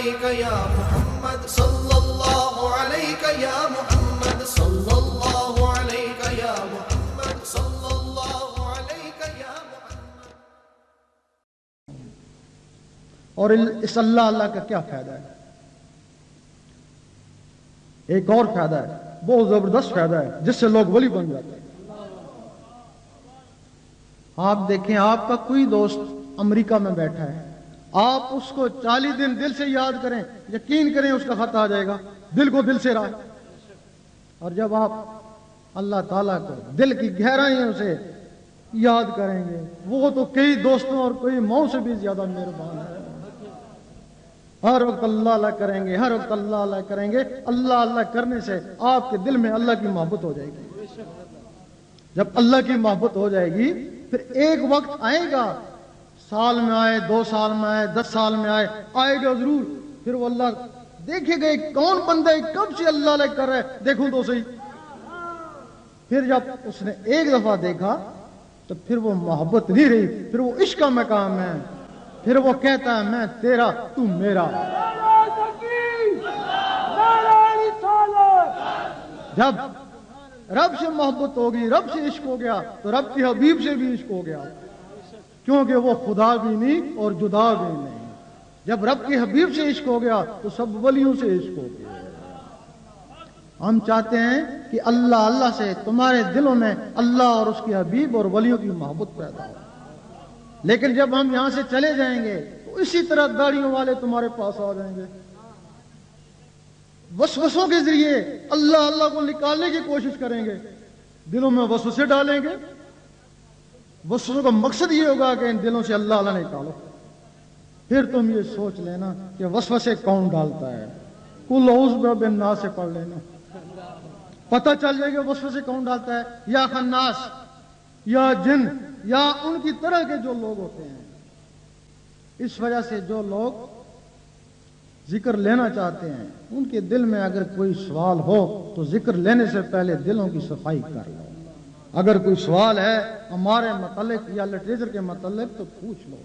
عليك يا محمد صلى الله عليك يا محمد صلى الله عليك يا محمد صلى الله عليك يا محمد. اور اس اللہ کا کیا فائدہ ہے؟ ایک اور فائدہ ہے، بہت زبردست فائدہ ہے، جس سے لوگ ولی بن جاتے ہیں۔ آپ دیکھیں، آپ کا کوئی دوست امریکہ میں بیٹھا ہے، آپ اس کو 40 دن دل سے یاد کریں، یقین کریں اس کا خط آ جائے گا، دل کو دل سے رائے۔ اور جب آپ اللہ تعالیٰ کو دل کی گہرائیوں سے یاد کریں گے، وہ تو کئی دوستوں اور کوئی ماؤں سے بھی زیادہ مہربان ہے۔ ہر وقت اللہ اللہ کریں گے، ہر وقت اللہ اللہ کریں گے، اللہ اللہ کرنے سے آپ کے دل میں اللہ کی محبت ہو جائے گی۔ جب اللہ کی محبت ہو جائے گی، پھر ایک وقت آئے گا، سال میں آئے، 2 سال میں آئے، 10 سال میں آئے گا ضرور، پھر وہ اللہ دیکھے گا کون بندہ کب سے اللہ اللہ کر رہا ہے، دیکھوں تو صحیح۔ پھر جب اس نے ایک دفعہ دیکھا تو پھر وہ محبت نہیں رہی، پھر وہ عشق کا مقام ہے، پھر وہ کہتا ہے میں تیرا تو میرا۔ جب رب سے محبت ہوگی، رب سے عشق ہو گیا، تو رب کے حبیب سے بھی عشق ہو گیا، کیونکہ وہ خدا بھی نہیں اور جدا بھی نہیں۔ جب رب کے حبیب سے عشق ہو گیا تو سب ولیوں سے عشق ہو گیا۔ ہم چاہتے ہیں کہ اللہ اللہ سے تمہارے دلوں میں اللہ اور اس کے حبیب اور ولیوں کی محبت پیدا ہو، لیکن جب ہم یہاں سے چلے جائیں گے تو اسی طرح داڑھیوں والے تمہارے پاس آ جائیں گے، وسوسوں کے ذریعے اللہ اللہ کو نکالنے کی کوشش کریں گے، دلوں میں وسوسے ڈالیں گے۔ وسوسوں کا مقصد یہ ہوگا کہ ان دلوں سے اللہ اللہ نکالو۔ پھر تم یہ سوچ لینا کہ وسوسے کون ڈالتا ہے، قل اعوذ برب الناس سے پڑھ لینا، پتہ چل جائے گا وسوسے کون ڈالتا ہے، یا خناس یا جن یا ان کی طرح کے جو لوگ ہوتے ہیں۔ اس وجہ سے جو لوگ ذکر لینا چاہتے ہیں، ان کے دل میں اگر کوئی سوال ہو تو ذکر لینے سے پہلے دلوں کی صفائی کر لو۔ اگر کوئی سوال ہے ہمارے متعلق یا لٹریچر کے متعلق تو پوچھ لو۔